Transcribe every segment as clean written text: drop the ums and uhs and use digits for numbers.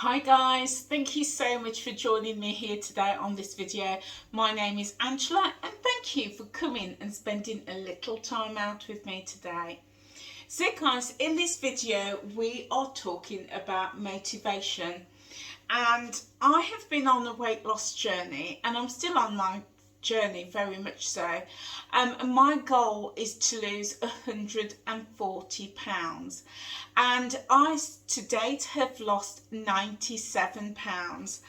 Hi guys, thank you so much for joining me here today on this video. My name is Angela and thank you for coming and spending a little time out with me today. So guys, in this video we are talking about motivation, and I have been on a weight loss journey and I'm still on my journey, very much so. And my goal is to lose 140 pounds, and I to date have lost 97 pounds,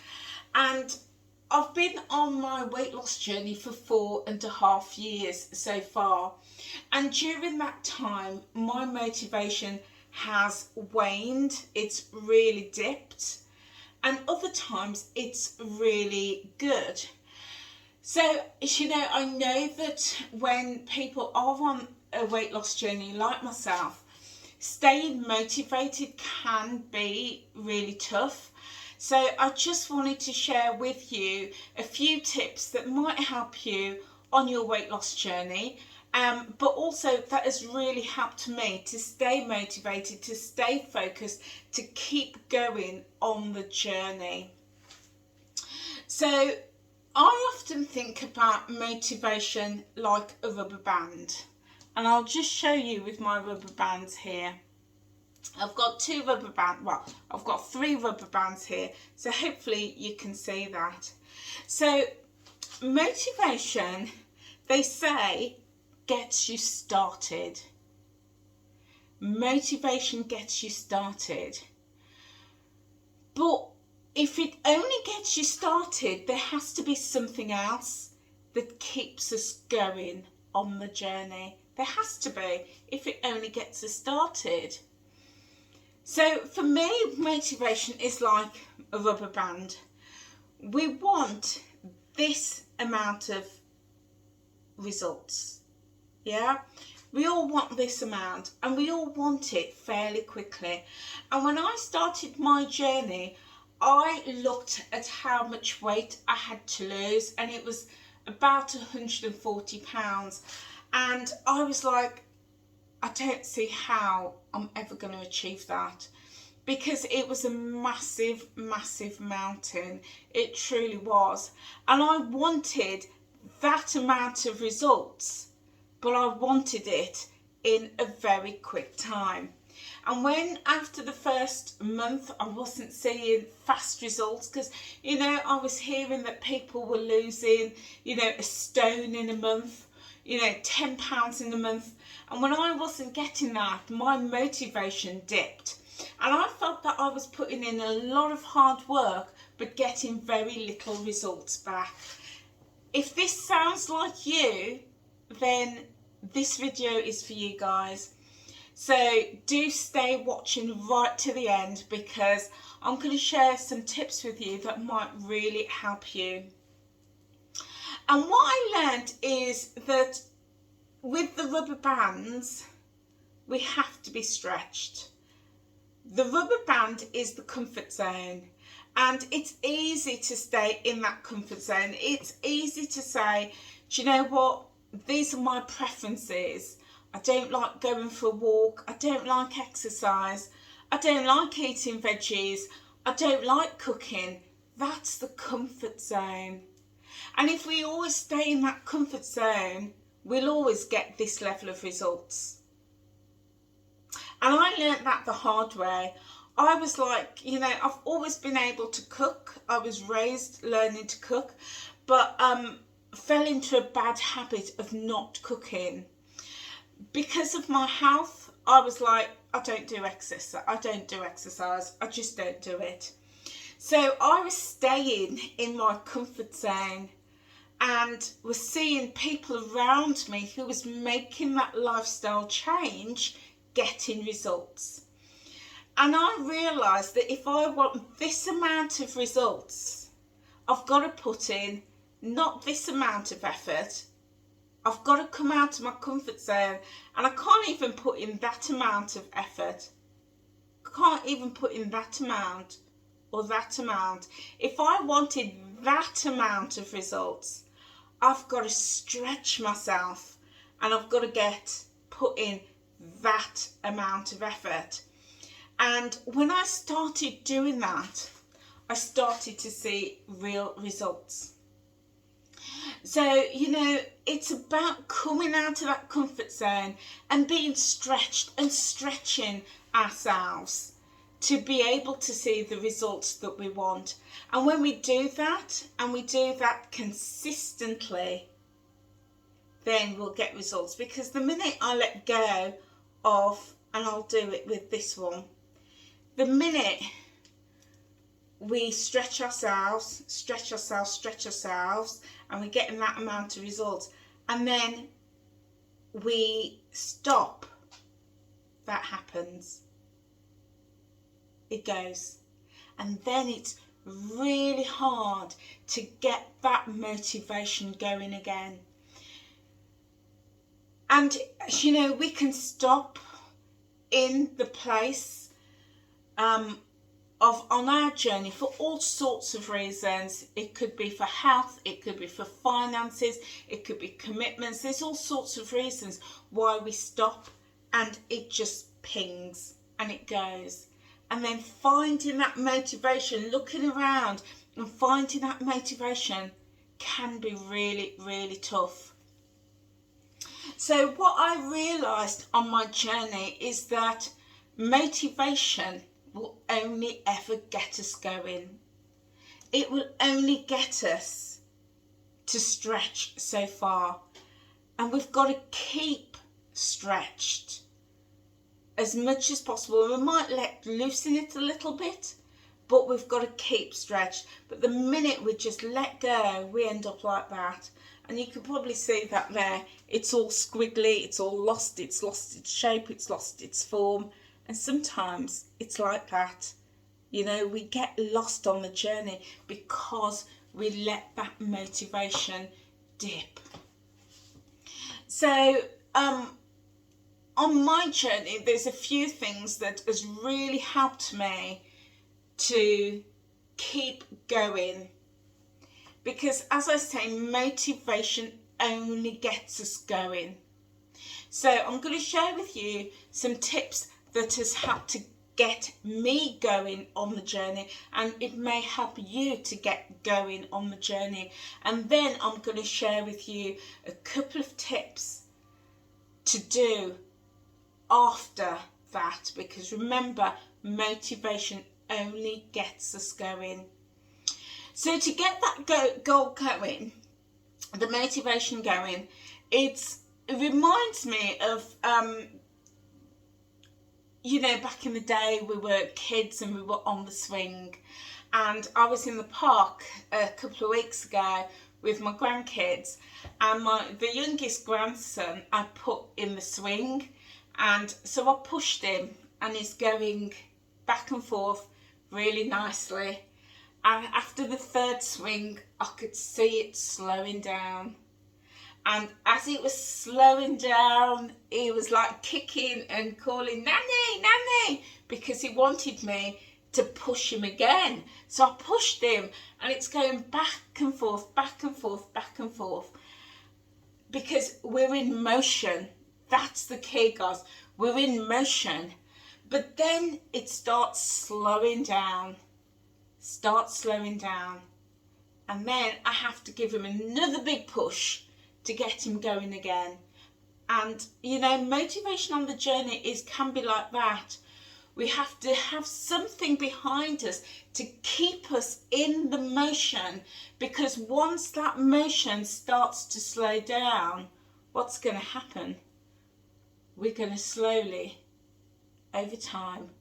and I've been on my weight loss journey for 4.5 years so far, and during that time my motivation has waned. It's really dipped, and other times it's really good. So, I know that when people are on a weight loss journey like myself, staying motivated can be really tough. So I just wanted to share with you a few tips that might help you on your weight loss journey, but also that has really helped me to stay motivated, to stay focused, to keep going on the journey. So I often think about motivation like a rubber band, and I'll just show you with my rubber bands here. I've got three rubber bands here, so hopefully you can see that. So motivation, they say, gets you started. Motivation gets you started, but if it only gets you started, there has to be something else that keeps us going on the journey. There has to be, if it only gets us started. So for me, motivation is like a rubber band. We want this amount of results. Yeah? We all want this amount, and we all want it fairly quickly. And when I started my journey, I looked at how much weight I had to lose, and it was about 140 pounds. And I was like, I don't see how I'm ever going to achieve that, because it was a massive, massive mountain. It truly was. And I wanted that amount of results, but I wanted it in a very quick time. And when after the first month I wasn't seeing fast results, because I was hearing that people were losing a stone in a month, 10 pounds in a month, and when I wasn't getting that, my motivation dipped, and I felt that I was putting in a lot of hard work but getting very little results back. If this sounds like you, then this video is for you guys. So do stay watching right to the end, because I'm going to share some tips with you that might really help you. And what I learned is that with the rubber bands, we have to be stretched. The rubber band is the comfort zone, and it's easy to stay in that comfort zone. It's easy to say, do you know what, these are my preferences. I don't like going for a walk, I don't like exercise, I don't like eating veggies, I don't like cooking. That's the comfort zone. And if we always stay in that comfort zone, we'll always get this level of results. And I learnt that the hard way. I was like, I've always been able to cook. I was raised learning to cook, but fell into a bad habit of not cooking. Because of my health, I was like, I don't do exercise, I just don't do it. So I was staying in my comfort zone and was seeing people around me who was making that lifestyle change getting results. And I realised that if I want this amount of results, I've got to put in not this amount of effort. I've got to come out of my comfort zone, and I can't even put in that amount of effort. I can't even put in that amount or that amount. If I wanted that amount of results, I've got to stretch myself, and I've got to put in that amount of effort. And when I started doing that, I started to see real results. So, you know, it's about coming out of that comfort zone and being stretched and stretching ourselves to be able to see the results that we want. And when we do that, and we do that consistently, then we'll get results. Because the minute I let go of, and I'll do it with this one, the minute we stretch ourselves, and we're getting that amount of results, and then we stop, that happens. It goes. And then it's really hard to get that motivation going again. And, you know, we can stop in the place on our journey for all sorts of reasons. It could be for health, it could be for finances, it could be commitments. There's all sorts of reasons why we stop, and it just pings and it goes. And then finding that motivation, looking around and finding that motivation can be really, really tough. So what I realised on my journey is that motivation will only ever get us going. It will only get us to stretch so far. And we've got to keep stretched as much as possible. We might let loosen it a little bit, but we've got to keep stretched. But the minute we just let go, we end up like that. And you can probably see that there. It's all squiggly, it's all lost its shape, it's lost its form. And sometimes it's like that. You know, we get lost on the journey because we let that motivation dip. So, on my journey, there's a few things that has really helped me to keep going. Because, as I say, motivation only gets us going. So I'm going to share with you some tips that has helped to get me going on the journey, and it may help you to get going on the journey. And then I'm going to share with you a couple of tips to do after that, because remember, motivation only gets us going. So to get that goal going, the motivation going, it reminds me of you know, back in the day we were kids and we were on the swing, and I was in the park a couple of weeks ago with my grandkids, and the youngest grandson I put in the swing, and so I pushed him and he's going back and forth really nicely, and after the third swing I could see it slowing down. And as it was slowing down, he was like kicking and calling, "Nanny, Nanny," because he wanted me to push him again. So I pushed him, and it's going back and forth, back and forth, back and forth. Because we're in motion. That's the key, guys. We're in motion. But then it starts slowing down. And then I have to give him another big push to get him going again. And you know, motivation on the journey can be like that. We have to have something behind us to keep us in the motion, because once that motion starts to slow down, what's going to happen? We're going to slowly, over time,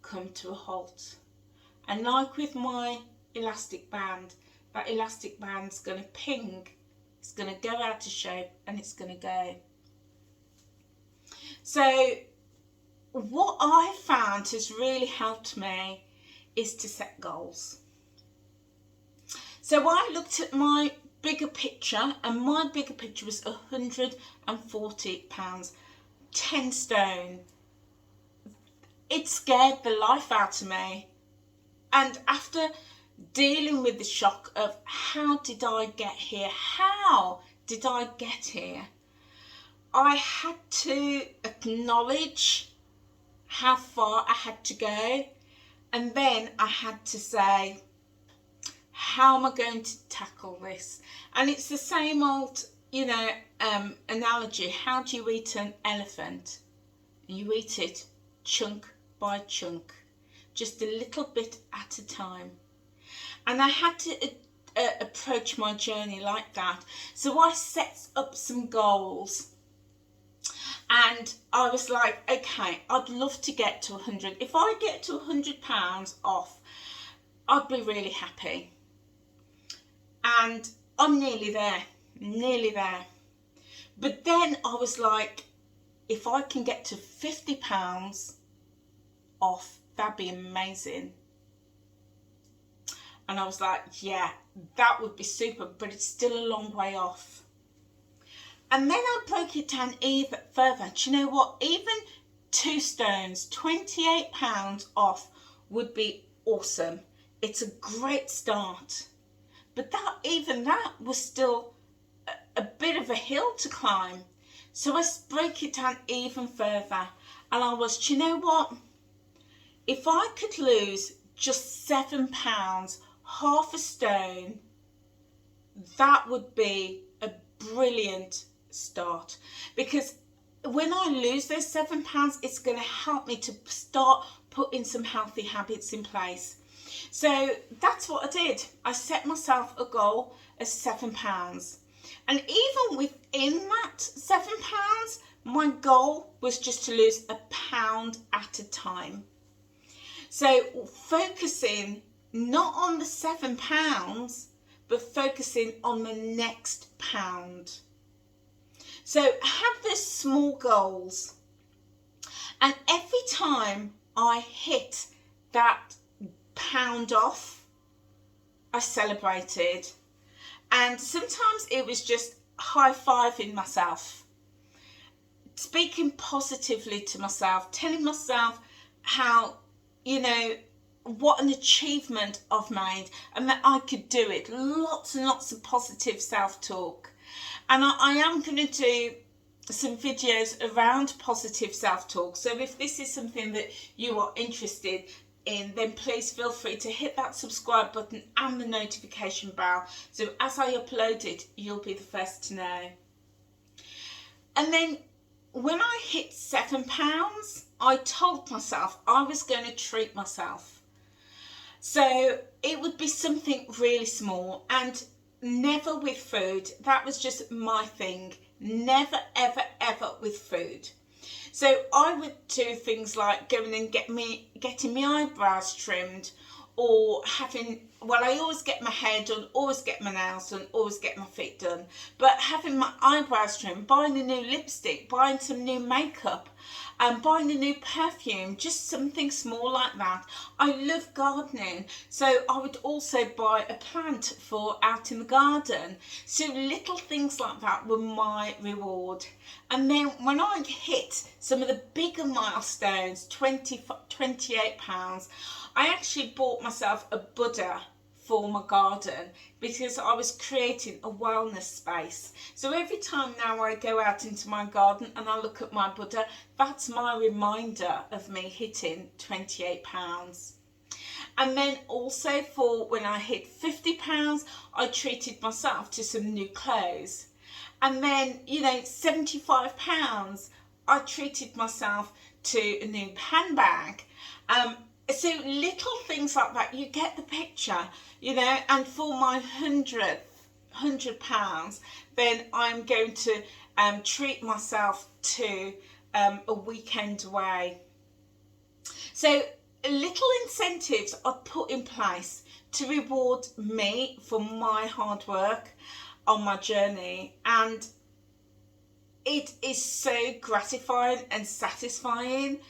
come to a halt. And like with my elastic band, that elastic band's going to ping. It's going to go out of shape and it's going to go. So what I found has really helped me is to set goals. So I looked at my bigger picture, and my bigger picture was £140, 10 stone. It scared the life out of me. And after dealing with the shock of how did I get here? How did I get here? I had to acknowledge how far I had to go, And then I had to say, how am I going to tackle this? And it's the same old, analogy. How do you eat an elephant? You eat it chunk by chunk, just a little bit at a time. And I had to approach my journey like that. So I set up some goals. And I was like, okay, I'd love to get to 100. If I get to £100 off, I'd be really happy. And I'm nearly there. But then I was like, if I can get to £50 off, that'd be amazing. And I was like, yeah, that would be super, but it's still a long way off. And then I broke it down even further. Do you know what? Even 2 stones, £28 off would be awesome. It's a great start. But that was still a bit of a hill to climb. So I broke it down even further. And I was, do you know what? If I could lose just £7, half a stone, that would be a brilliant start. Because when I lose those £7, it's going to help me to start putting some healthy habits in place. So that's what I did. I set myself a goal of £7. And even within that £7, my goal was just to lose £1 at a time. So focusing not on the £7, but focusing on the next pound. So have those small goals. And every time I hit that pound off, I celebrated. And sometimes it was just high-fiving myself, speaking positively to myself, telling myself how, what an achievement I've made and that I could do it. Lots and lots of positive self-talk. And I am going to do some videos around positive self-talk. So if this is something that you are interested in, then please feel free to hit that subscribe button and the notification bell. So as I upload it, you'll be the first to know. And then when I hit £7, I told myself I was going to treat myself. So it would be something really small and never with food. That was just my thing. Never, ever, ever with food. So I would do things like going and getting my eyebrows trimmed, or I always get my hair done, always get my nails done, always get my feet done. But having my eyebrows trimmed, buying a new lipstick, buying some new makeup, and buying a new perfume, just something small like that. I love gardening, so I would also buy a plant for out in the garden. So little things like that were my reward. And then when I hit some of the bigger milestones, £28, I actually bought myself a Buddha for my garden because I was creating a wellness space. So every time now I go out into my garden and I look at my Buddha, that's my reminder of me hitting £28. And then also for when I hit £50, I treated myself to some new clothes. And then, £75, I treated myself to a new handbag. So little things like that, you get the picture, and for my £100, then I'm going to treat myself to a weekend away. So little incentives are put in place to reward me for my hard work on my journey, and it is so gratifying and satisfying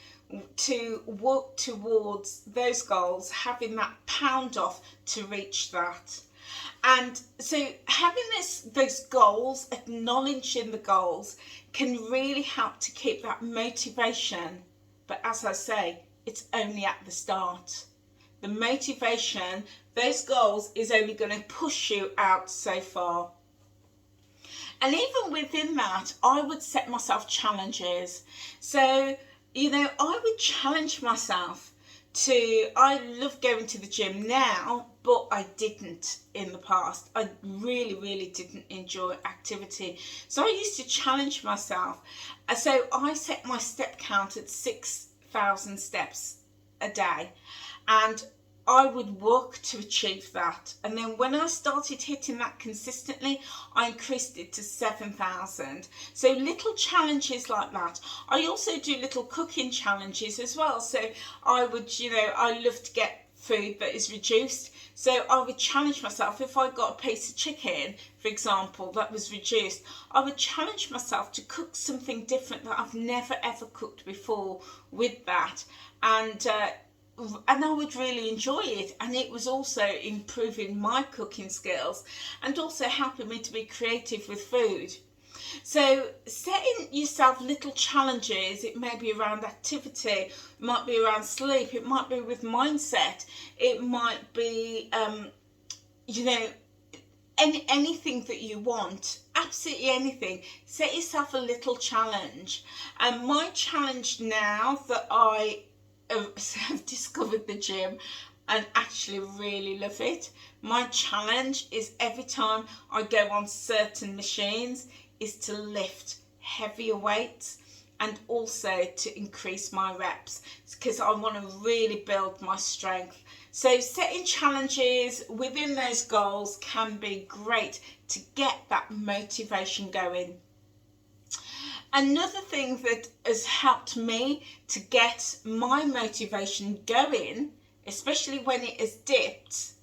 to work towards those goals, having that pound off to reach that. And so having those goals, acknowledging the goals, can really help to keep that motivation. But as I say, it's only at the start. The motivation, those goals, is only going to push you out so far. And even within that, I would set myself challenges. So I would challenge myself I love going to the gym now, but I didn't in the past. I really didn't enjoy activity. So I used to challenge myself. So I set my step count at 6,000 steps a day, and I would work to achieve that. And then when I started hitting that consistently, I increased it to 7,000. So little challenges like that. I also do little cooking challenges as well. So I would, I love to get food that is reduced. So I would challenge myself. If I got a piece of chicken, for example, that was reduced, I would challenge myself to cook something different that I've never ever cooked before with that. And I would really enjoy it, and it was also improving my cooking skills and also helping me to be creative with food. So setting yourself little challenges, it may be around activity, it might be around sleep, it might be with mindset, it might be anything that you want, absolutely anything. Set yourself a little challenge. And my challenge now that I have discovered the gym and actually really love it, my challenge is every time I go on certain machines is to lift heavier weights and also to increase my reps, because I want to really build my strength. So setting challenges within those goals can be great to get that motivation going. Another thing that has helped me to get my motivation going, especially when it has dipped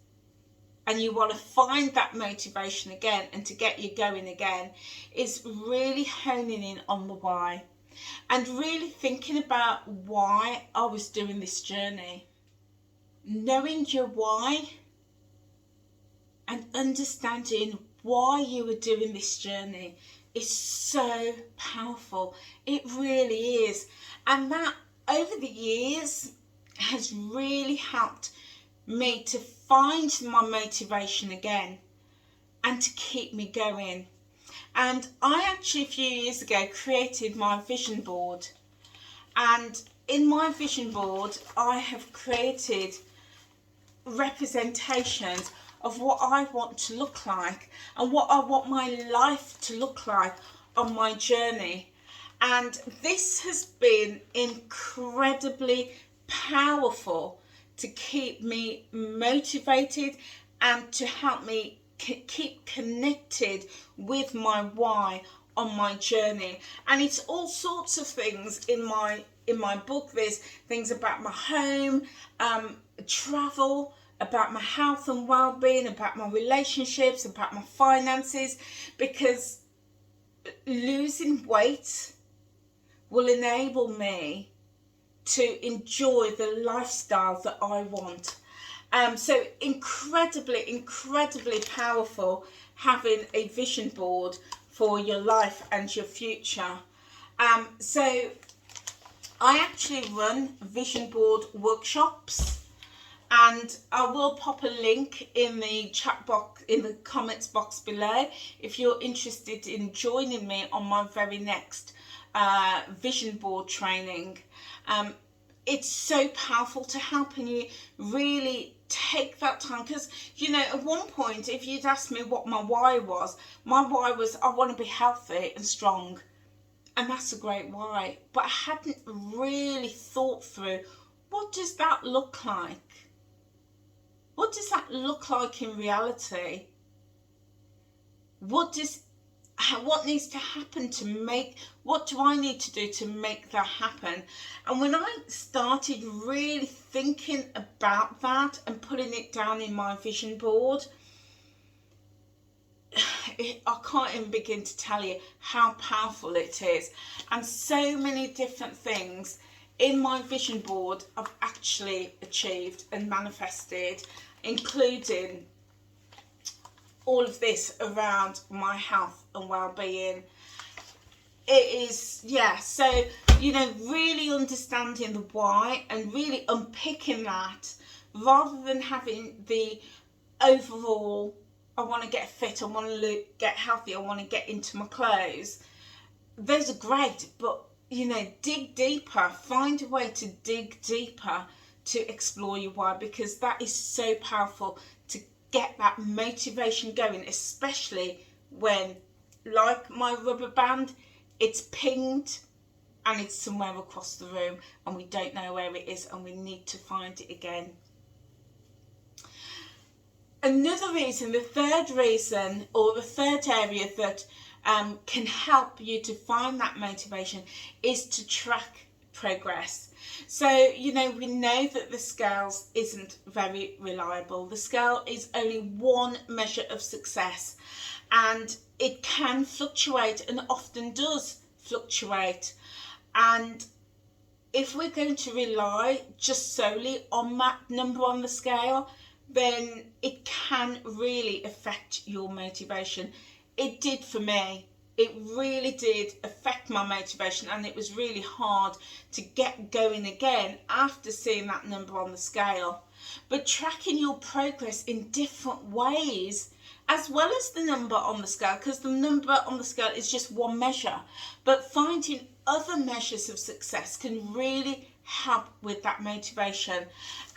and you want to find that motivation again and to get you going again, is really honing in on the why and really thinking about why I was doing this journey. Knowing your why and understanding why you were doing this journey is so powerful. It really is. And that over the years has really helped me to find my motivation again and to keep me going. And I actually a few years ago created my vision board, and in my vision board I have created representations of what I want to look like and what I want my life to look like on my journey. And this has been incredibly powerful to keep me motivated and to help me keep connected with my why on my journey. And it's all sorts of things in my book. There's things about my home, travel, about my health and well-being, about my relationships, about my finances, because losing weight will enable me to enjoy the lifestyle that I want. So incredibly powerful having a vision board for your life and your future. So I actually run vision board workshops, and I will pop a link in the chat box, in the comments box below, if you're interested in joining me on my very next vision board training. It's so powerful to helping you really take that time, because at one point, if you'd asked me what my why was I want to be healthy and strong, and that's a great why, but I hadn't really thought through, what does that look like? What does that look like in reality? What needs to happen to make, what do I need to do to make that happen? And when I started really thinking about that and putting it down in my vision board, I can't even begin to tell you how powerful it is. And so many different things in my vision board I've actually achieved and manifested, including all of this around my health and well-being. It is, so really understanding the why and really unpicking that, rather than having the overall, I want to get fit, I want to get healthy, I want to get into my clothes. Those are great, but dig deeper, find a way to dig deeper to explore your why, because that is so powerful to get that motivation going, especially when, like my rubber band, it's pinged and it's somewhere across the room and we don't know where it is and we need to find it again. Another reason, the third reason, or the third area that can help you to find that motivation, is to track progress. So, you know, we know that the scales isn't very reliable. The scale is only one measure of success, and it can fluctuate, and often does fluctuate. And if we're going to rely just solely on that number on the scale, then it can really affect your motivation. It did for me. It really did affect my motivation, and it was really hard to get going again after seeing that number on the scale. But tracking your progress in different ways, as well as the number on the scale, because the number on the scale is just one measure, but finding other measures of success can really help with that motivation.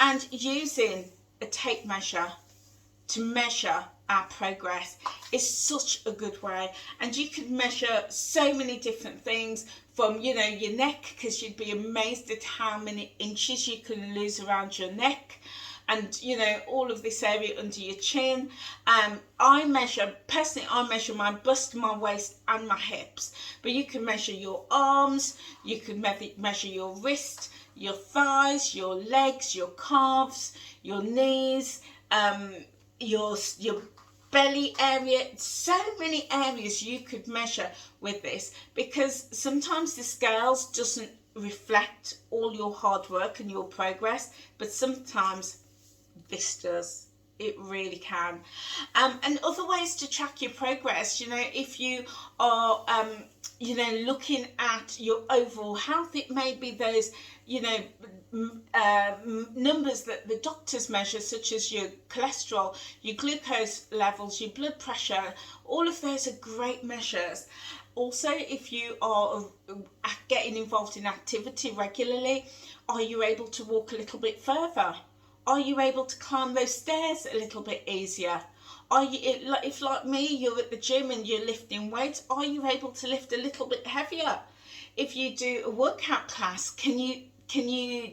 And using a tape measure to measure our progress is such a good way. And you can measure so many different things, from, you know, your neck, because you'd be amazed at how many inches you can lose around your neck, and, you know, all of this area under your chin. I measure my bust, my waist and my hips, but you can measure your arms, you can measure your wrist, your thighs, your legs, your calves, your knees, your belly area. So many areas you could measure with this, because sometimes the scales doesn't reflect all your hard work and your progress, but sometimes this does. It really can. And other ways to track your progress, you know, if you are you know, looking at your overall health, it may be those, you know, numbers that the doctors measure, such as your cholesterol, your glucose levels, your blood pressure. All of those are great measures. Also, if you are getting involved in activity regularly, are you able to walk a little bit further? Are you able to climb those stairs a little bit easier? Are you, if like me, you're at the gym and you're lifting weights, are you able to lift a little bit heavier? If you do a workout class, can you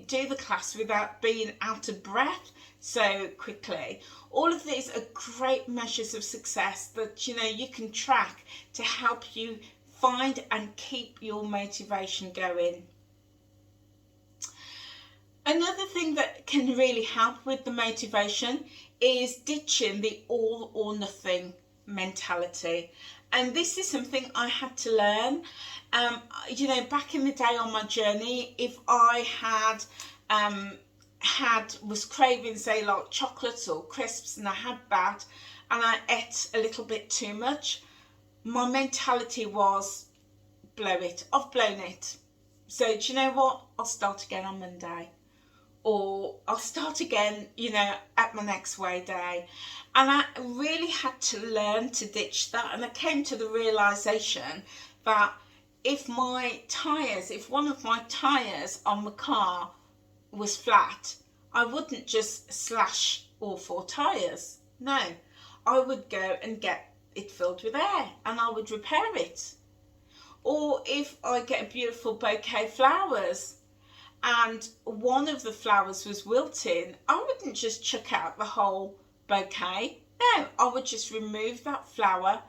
do the class without being out of breath so quickly? All of these are great measures of success that, you know, you can track to help you find and keep your motivation going. Another thing that can really help with the motivation is ditching the all or nothing mentality. And this is something I had to learn. You know, back in the day on my journey, if I was craving, say, like chocolates or crisps, and I had that and I ate a little bit too much, my mentality was, blow it, I've blown it. So do you know what? I'll start again on Monday. Or I'll start again, you know, at my next weigh day. And I really had to learn to ditch that. And I came to the realisation that if one of my tyres on the car was flat, I wouldn't just slash all 4 tyres. No, I would go and get it filled with air and I would repair it. Or if I get a beautiful bouquet of flowers and one of the flowers was wilting, I wouldn't just chuck out the whole bouquet. No, I would just remove that flower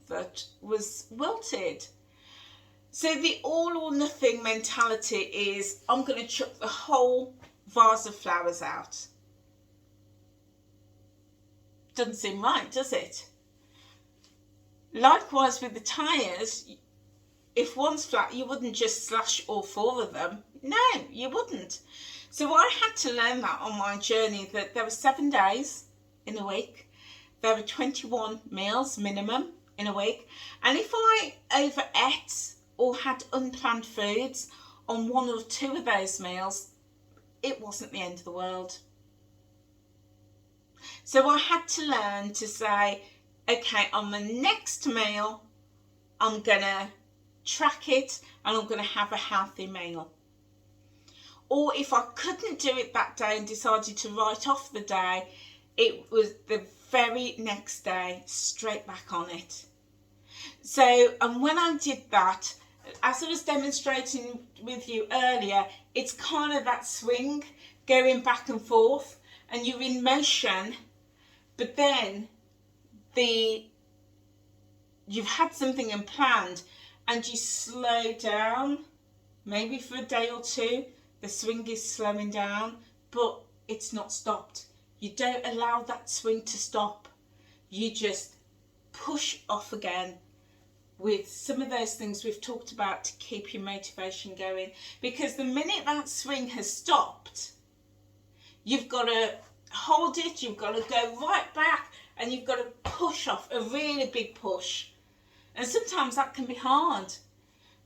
that was wilted. So the all or nothing mentality is, I'm going to chuck the whole vase of flowers out. Doesn't seem right, does it? Likewise with the tyres, if one's flat, you wouldn't just slash all 4 of them. No, you wouldn't. So I had to learn that on my journey, that there were 7 days in a week. There were 21 meals minimum in a week. And if I overate or had unplanned foods on 1 or 2 of those meals, it wasn't the end of the world. So I had to learn to say, okay, on the next meal, I'm going to track it and I'm going to have a healthy meal. or if I couldn't do it that day and decided to write off the day, it was the very next day straight back on it. So, and when I did that, as I was demonstrating with you earlier, it's kind of that swing going back and forth, and you're in motion, but then you've had something in planned and you slow down, maybe for a day or two, the swing is slowing down, but it's not stopped. You don't allow that swing to stop. You just push off again with some of those things we've talked about to keep your motivation going. Because the minute that swing has stopped, you've got to hold it, you've got to go right back, and you've got to push off, a really big push. And sometimes that can be hard.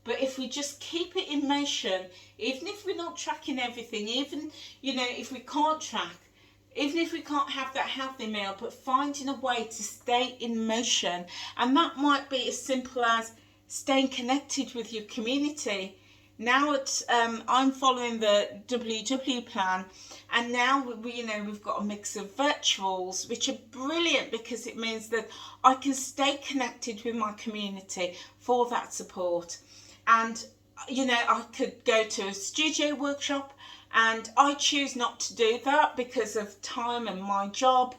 But if we just keep it in motion, even if we're not tracking everything, even, if we can't track, even if we can't have that healthy meal, but finding a way to stay in motion. And that might be as simple as staying connected with your community. Now I'm following the WW plan, and now we've got a mix of virtuals, which are brilliant because it means that I can stay connected with my community for that support. And I could go to a studio workshop, and I choose not to do that because of time and my job,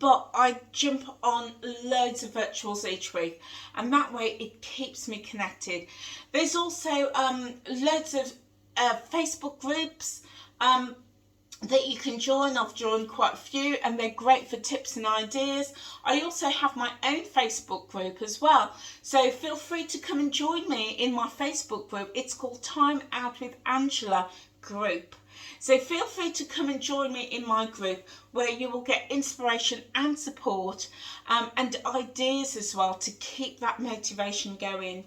but I jump on loads of virtuals each week, and that way it keeps me connected. There's also loads of Facebook groups that you can join. I've joined quite a few, and they're great for tips and ideas. I also have my own Facebook group as well, so feel free to come and join me in my Facebook group. It's called Time Out with Angela group. So feel free to come and join me in my group, where you will get inspiration and support and ideas as well to keep that motivation going.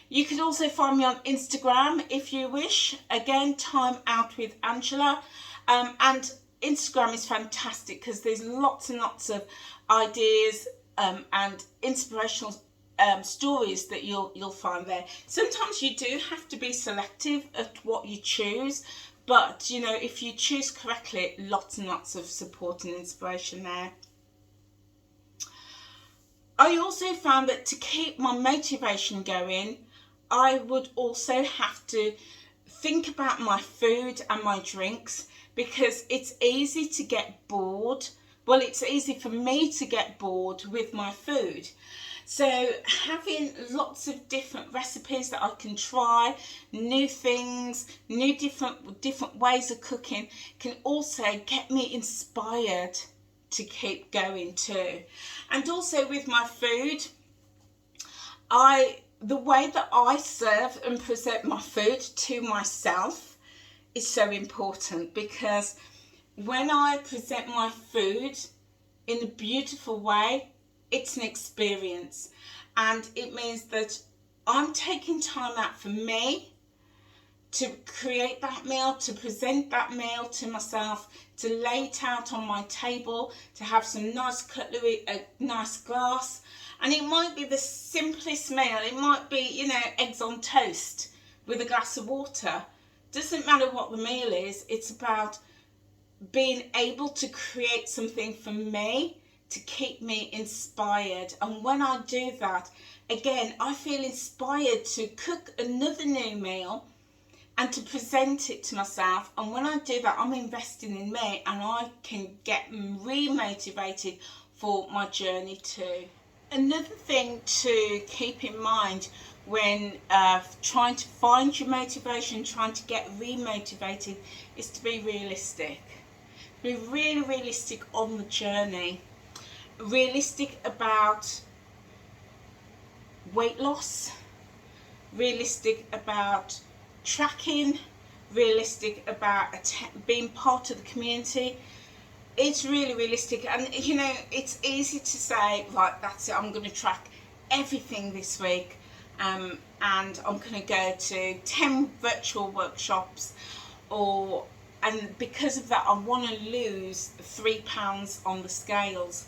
You can also find me on Instagram if you wish. Again, Time Out with Angela. And Instagram is fantastic because there's lots and lots of ideas and inspirational stories that you'll find there. Sometimes you do have to be selective at what you choose, but if you choose correctly, lots and lots of support and inspiration there. I also found that to keep my motivation going, I would also have to think about my food and my drinks, because it's easy to get bored. Well, it's easy for me to get bored with my food. So having lots of different recipes that I can try, new things, new different ways of cooking, can also get me inspired to keep going too. And also with my food, the way that I serve and present my food to myself is so important, because when I present my food in a beautiful way, it's an experience, and it means that I'm taking time out for me to create that meal, to present that meal to myself, to lay it out on my table, to have some nice cutlery, a nice glass. And it might be the simplest meal. It might be, eggs on toast with a glass of water. Doesn't matter what the meal is. It's about being able to create something for me to keep me inspired. And when I do that, again, I feel inspired to cook another new meal and to present it to myself. And when I do that, I'm investing in me, and I can get re-motivated for my journey too. Another thing to keep in mind when trying to find your motivation, trying to get re-motivated, is to be realistic. Be really realistic on the journey. Realistic about weight loss, realistic about tracking, realistic about being part of the community. It's really realistic, and it's easy to say, right, that's it, I'm going to track everything this week, and I'm going to go to 10 virtual workshops, and because of that I want to lose 3 pounds on the scales.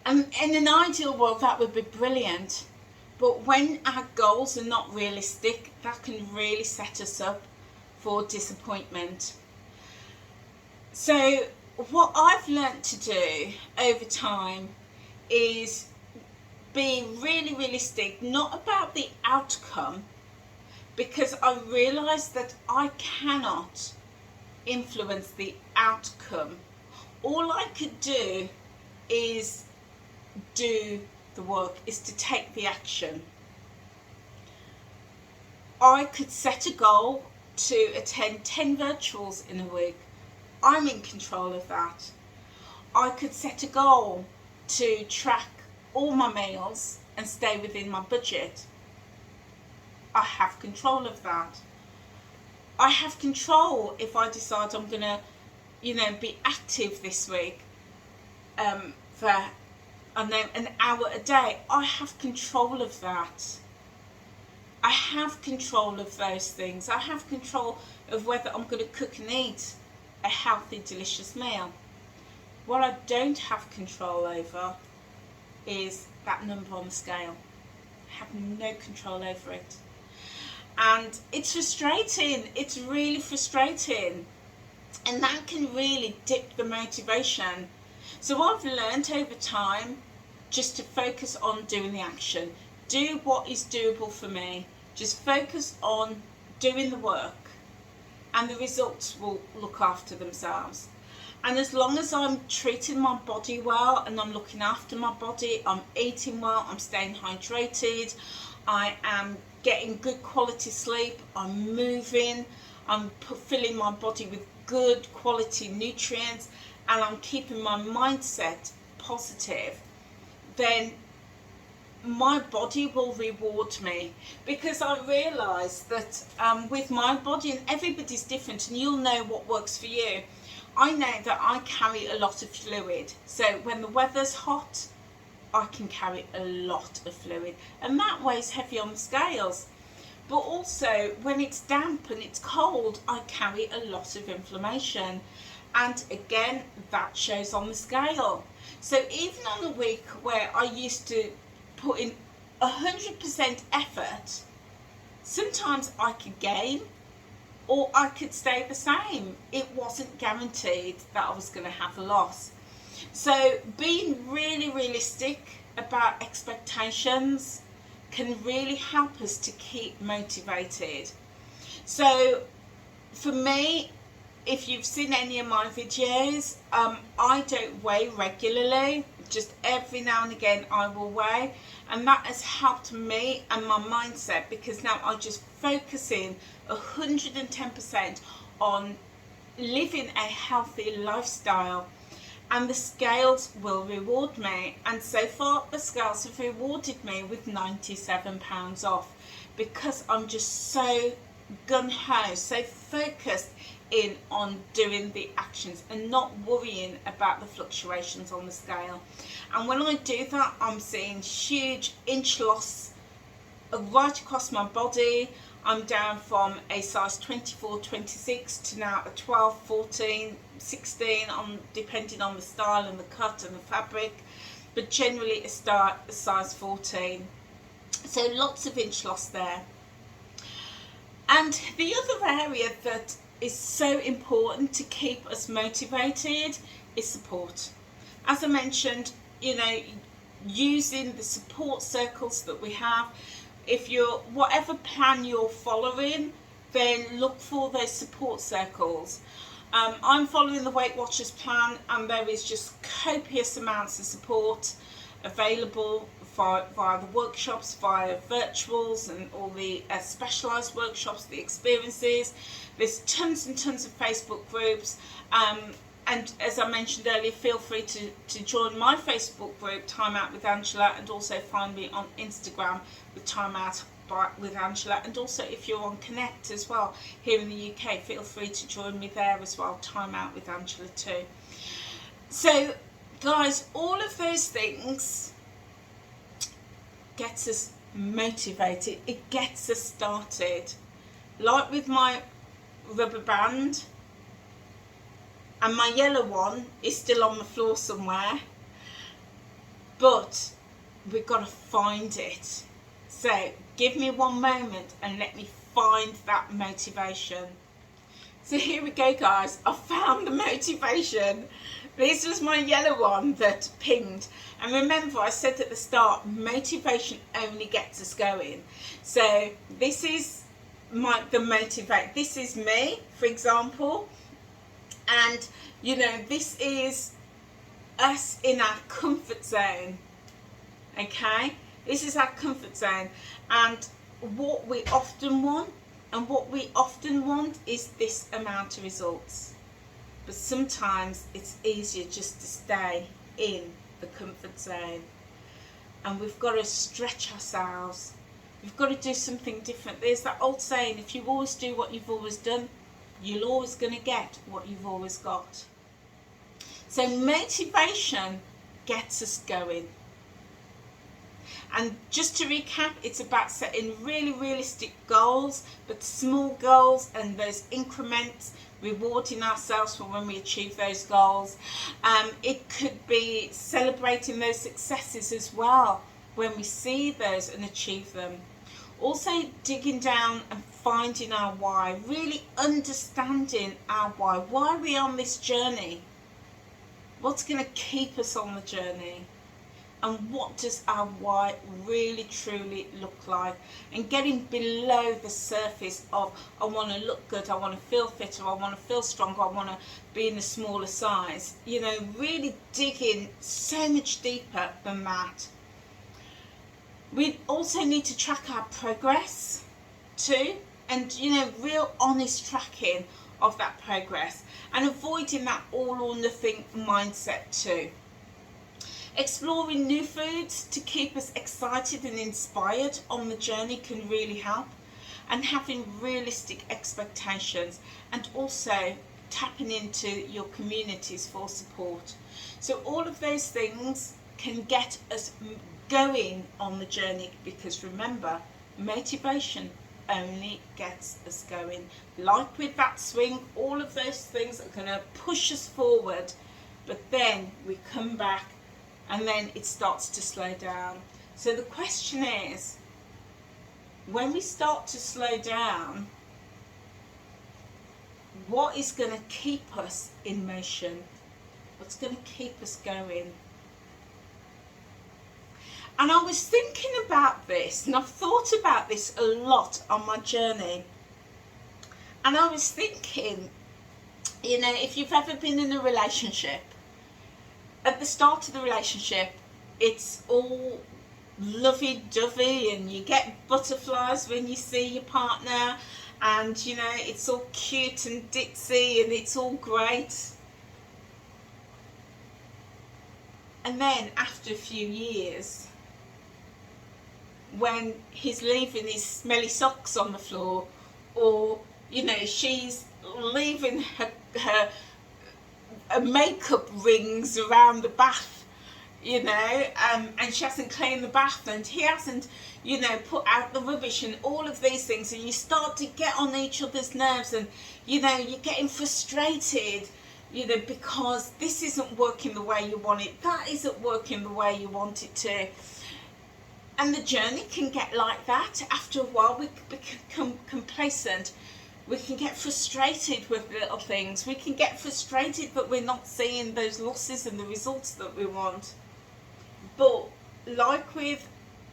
And in an ideal world that would be brilliant, but when our goals are not realistic, that can really set us up for disappointment. So what I've learnt to do over time is be really realistic, not about the outcome, because I realised that I cannot influence the outcome. All I could do is do the work, is to take the action. I could set a goal to attend 10 virtuals in a week. I'm in control of that. I could set a goal to track all my meals and stay within my budget. I have control of that. I have control if I decide I'm going to, be active this week for an hour a day. I have control of that. I have control of those things. I have control of whether I'm going to cook and eat a healthy, delicious meal. What I don't have control over is that number on the scale. I have no control over it. And it's frustrating. It's really frustrating. And that can really dip the motivation. So I've learned over time just to focus on doing the action. Do what is doable for me. Just focus on doing the work, and the results will look after themselves. And as long as I'm treating my body well and I'm looking after my body, I'm eating well, I'm staying hydrated, I am getting good quality sleep, I'm moving, I'm filling my body with good quality nutrients, and I'm keeping my mindset positive, then my body will reward me. Because I realise that with my body, and everybody's different, and you'll know what works for you, I know that I carry a lot of fluid. So when the weather's hot, I can carry a lot of fluid, and that weighs heavy on the scales. But also when it's damp and it's cold, I carry a lot of inflammation, and again that shows on the scale. So even on a week where I used to put in 100% effort, sometimes I could gain or I could stay the same. It wasn't guaranteed that I was going to have a loss. So being really realistic about expectations can really help us to keep motivated. So for me, if you've seen any of my videos, I don't weigh regularly, just every now and again I will weigh, and that has helped me and my mindset, because now I just focus in 110% on living a healthy lifestyle, and the scales will reward me. And so far the scales have rewarded me with £97 off, because I'm just so gung-ho, so focused in on doing the actions and not worrying about the fluctuations on the scale. And when I do that, I'm seeing huge inch loss right across my body. I'm down from a size 24, 26 to now a 12, 14, 16, depending on the style and the cut and the fabric, but generally a size 14. So lots of inch loss there. And the other area that is so important to keep us motivated is support. As I mentioned, using the support circles that we have. If you're, whatever plan you're following, then look for those support circles. I'm following the Weight Watchers plan, and there is just copious amounts of support available via the workshops, via virtuals and all the specialised workshops, the experiences. There's tons and tons of Facebook groups, and as I mentioned earlier, feel free to join my Facebook group, Time Out with Angela, and also find me on Instagram with Time Out with Angela. And also if you're on Connect as well here in the UK, feel free to join me there as well, Time Out with Angela too. So guys, all of those things gets us motivated, it gets us started. Like with my rubber band, and my yellow one is still on the floor somewhere, but we've got to find it. So give me one moment and let me find that motivation. So here we go, guys. I found the motivation. This was my yellow one that pinged. And remember, I said at the start, motivation only gets us going. So this is this is me, for example. And, you know, this is us in our comfort zone. Okay? This is our comfort zone. And what we often want, is this amount of results. But sometimes it's easier just to stay in the comfort zone. And we've got to stretch ourselves. We've got to do something different. There's that old saying, if you always do what you've always done, you're always going to get what you've always got. So motivation gets us going. And just to recap, it's about setting really realistic goals, but small goals, and those increments, rewarding ourselves for when we achieve those goals. It could be celebrating those successes as well when we see those and achieve them. Also digging down and finding our why, really understanding our why. Why are we on this journey? What's going to keep us on the journey? And what does our why really truly look like? And getting below the surface of, I want to look good, I want to feel fitter, I want to feel stronger, I want to be in a smaller size. You know, really digging so much deeper than that. We also need to track our progress too. And, you know, real honest tracking of that progress. And avoiding that all or nothing mindset too. Exploring new foods to keep us excited and inspired on the journey can really help. And having realistic expectations, and also tapping into your communities for support. So all of those things can get us going on the journey, because remember, motivation only gets us going. Like with that swing, all of those things are going to push us forward, but then we come back and then it starts to slow down. So the question is, when we start to slow down, what is going to keep us in motion? What's going to keep us going? And I was thinking about this, and I've thought about this a lot on my journey. And I was thinking, you know, if you've ever been in a relationship, at the start of the relationship, it's all lovey-dovey and you get butterflies when you see your partner, and, you know, it's all cute and ditzy and it's all great. And then after a few years, when he's leaving his smelly socks on the floor, or, you know, she's leaving her makeup rings around the bath, you know, and she hasn't cleaned the bath, and he hasn't, you know, put out the rubbish, and all of these things, and you start to get on each other's nerves, and, you know, you're getting frustrated, you know, because this isn't working the way you want it, that isn't working the way you want it to. And the journey can get like that. After a while, we become complacent. We can get frustrated with little things. We can get frustrated that we're not seeing those losses and the results that we want. But like with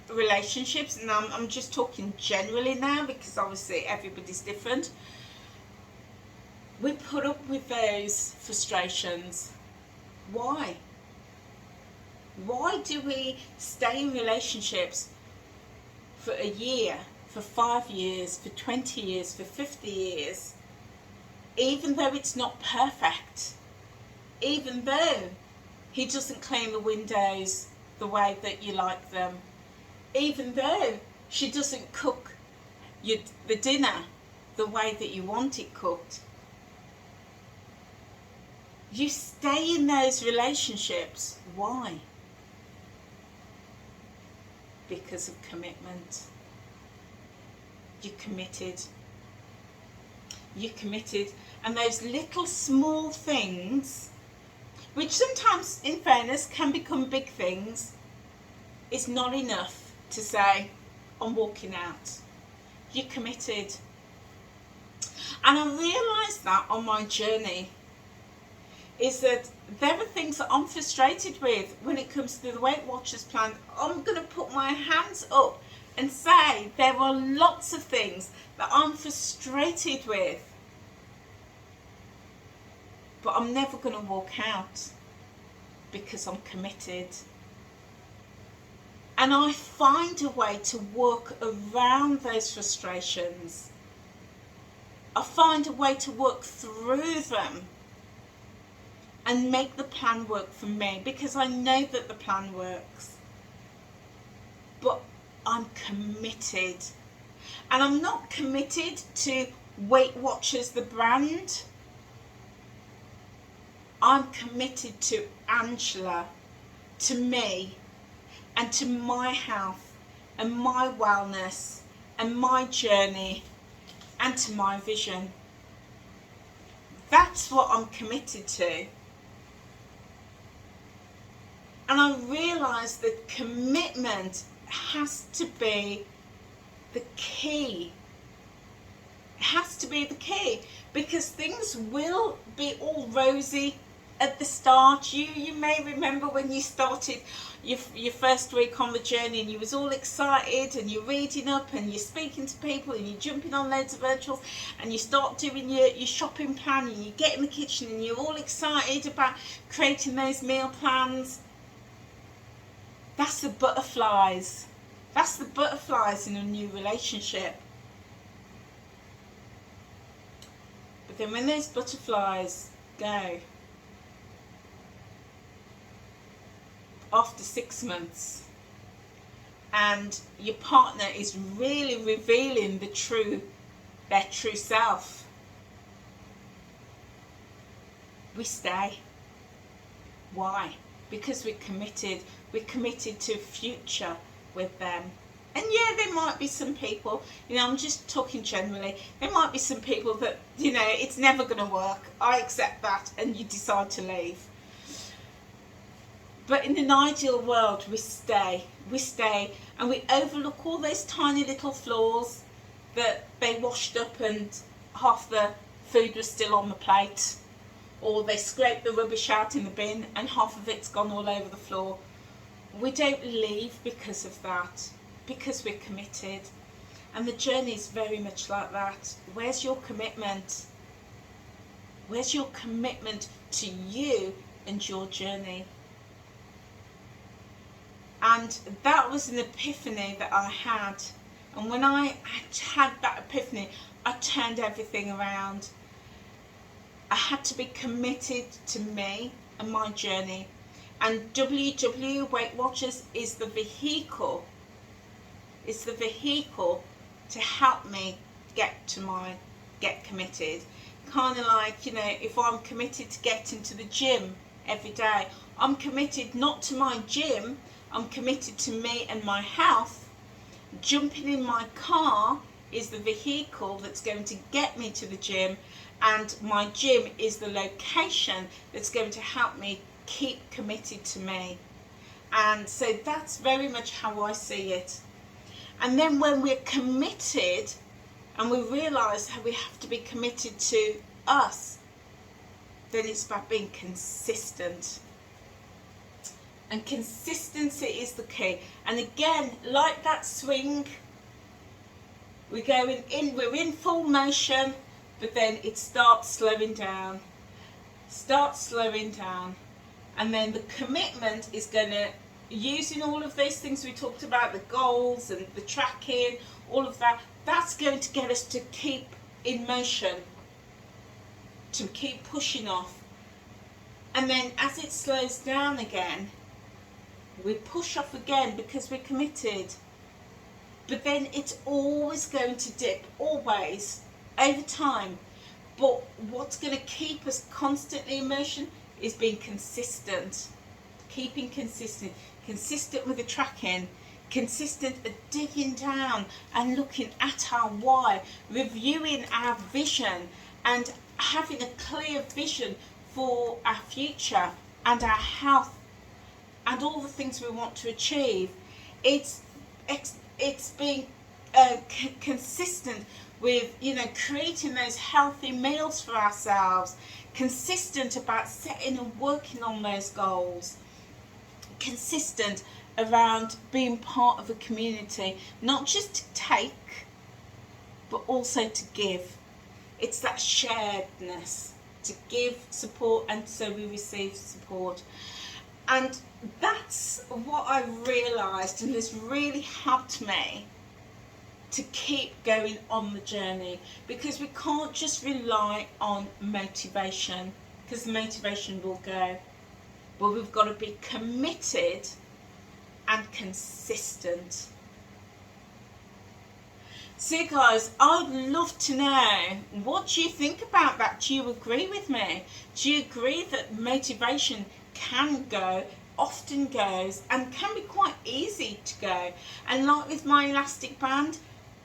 relationships, and I'm just talking generally now, because obviously everybody's different, we put up with those frustrations. Why? Why do we stay in relationships for a year, for 5 years, for 20 years, for 50 years, even though it's not perfect, even though he doesn't clean the windows the way that you like them, even though she doesn't cook the dinner the way that you want it cooked? You stay in those relationships. Why? Because of commitment. You're committed. You're committed. And those little small things, which sometimes, in fairness, can become big things, is not enough to say, I'm walking out. You're committed. And I realised that on my journey, is that there are things that I'm frustrated with when it comes to the Weight Watchers plan. I'm going to put my hands up and say there are lots of things that I'm frustrated with, but I'm never going to walk out because I'm committed. And I find a way to work around those frustrations. I find a way to work through them and make the plan work for me, because I know that the plan works. But I'm committed. And I'm not committed to Weight Watchers the brand. I'm committed to Angela, to me, and to my health and my wellness and my journey and to my vision. That's what I'm committed to. And I realise that commitment has to be the key. It has to be the key, because things will be all rosy at the start. You may remember when you started your first week on the journey and you was all excited and you're reading up and you're speaking to people and you're jumping on loads of virtuals and you start doing your shopping plan and you get in the kitchen and you're all excited about creating those meal plans. That's the butterflies. That's the butterflies in a new relationship. But then when those butterflies go, after 6 months, and your partner is really revealing their true self, we stay. Why? Because we're committed. We're committed to a future with them. And yeah, there might be some people, I'm just talking generally, there might be some people that, it's never going to work. I accept that, and you decide to leave. But in an ideal world, we stay, and we overlook all those tiny little flaws that they washed up and half the food was still on the plate, or they scraped the rubbish out in the bin and half of it's gone all over the floor. We don't leave because of that, because we're committed. And the journey is very much like that. Where's your commitment? Where's your commitment to you and your journey? And that was an epiphany that I had. And when I had that epiphany, I turned everything around. I had to be committed to me and my journey. And WW Weight Watchers is the vehicle. It's the vehicle to help me get committed. Kind of like, if I'm committed to getting to the gym every day, I'm committed not to my gym, I'm committed to me and my health. Jumping in my car is the vehicle that's going to get me to the gym, and my gym is the location that's going to help me keep committed to me. And so that's very much how I see it. And then when we're committed and we realise how we have to be committed to us, then it's about being consistent. And consistency is the key. And again, like that swing, we're in full motion, but then it starts slowing down. And then the commitment is going to, using all of those things we talked about, the goals and the tracking, all of that, that's going to get us to keep in motion, to keep pushing off. And then as it slows down again, we push off again because we're committed. But then it's always going to dip, always, over time. But what's going to keep us constantly in motion is being consistent, keeping consistent with the tracking, consistent at digging down and looking at our why, reviewing our vision and having a clear vision for our future and our health and all the things we want to achieve. It's being consistent with, you know, creating those healthy meals for ourselves, consistent about setting and working on those goals, consistent around being part of a community, not just to take, but also to give. It's that sharedness, to give support and so we receive support. And that's what I realised, and has really helped me to keep going on the journey, because we can't just rely on motivation, because motivation will go, but we've got to be committed and consistent. So guys, I'd love to know, what do you think about that? Do you agree with me? Do you agree that motivation can go, often goes, and can be quite easy to go? And like with my elastic band,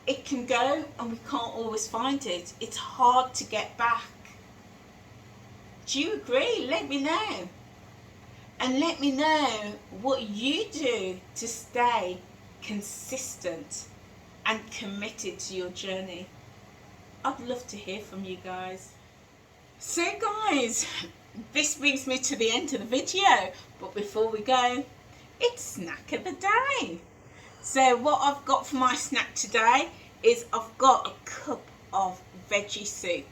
it can go and we can't always find it. It's hard to get back. Do you agree? Let me know. And let me know what you do to stay consistent and committed to your journey. I'd love to hear from you guys. So guys, this brings me to the end of the video, but before we go, it's snack of the day. So what I've got for my snack today is I've got a cup of veggie soup.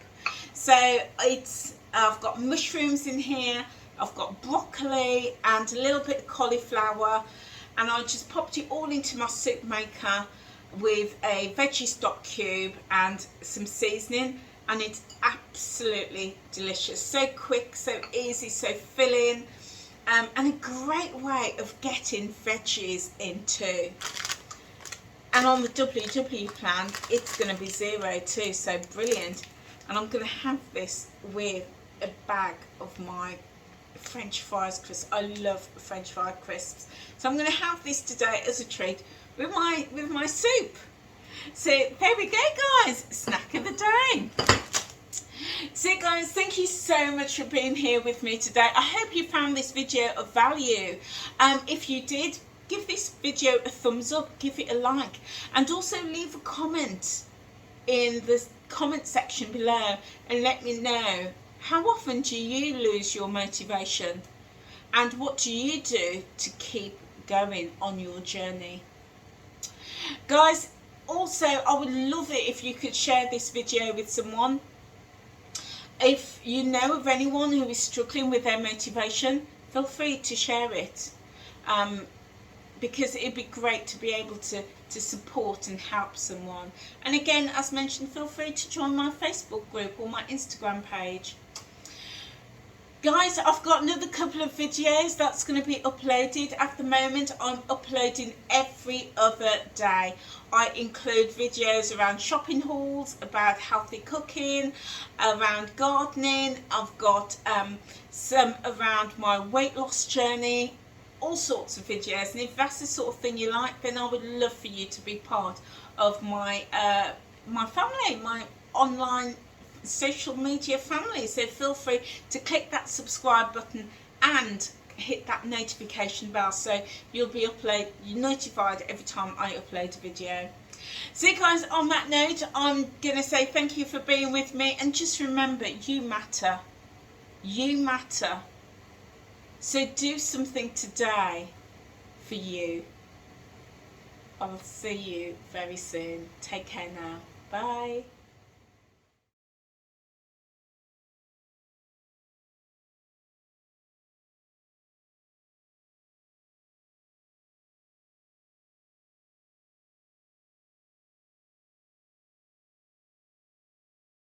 So I've got mushrooms in here, I've got broccoli and a little bit of cauliflower, and I just popped it all into my soup maker with a veggie stock cube and some seasoning, and it's absolutely delicious. So quick, so easy, so filling, and a great way of getting veggies in too. And on the WW plan, it's going to be 0 too, so brilliant. And I'm going to have this with a bag of my French fries crisps. I love French fry crisps, so I'm going to have this today as a treat with my soup. So there we go guys, snack of the day. So guys, thank you so much for being here with me today. I hope you found this video of value. If you did, give this video a thumbs up, give it a like, and also leave a comment in the comment section below and let me know, how often do you lose your motivation, and what do you do to keep going on your journey? Guys, also I would love it if you could share this video with someone. If you know of anyone who is struggling with their motivation, feel free to share it, because it'd be great to be able to support and help someone. And again, as mentioned, feel free to join my Facebook group or my Instagram page. Guys, I've got another couple of videos that's going to be uploaded. At the moment, I'm uploading every other day. I include videos around shopping hauls, about healthy cooking, around gardening. I've got some around my weight loss journey, all sorts of videos. And if that's the sort of thing you like, then I would love for you to be part of my my family, my online social media family. So feel free to click that subscribe button and hit that notification bell, so you'll be notified every time I upload a video. So guys, on that note, I'm gonna say thank you for being with me, and just remember, you matter. You matter. So do something today for you. I'll see you very soon. Take care now. Bye.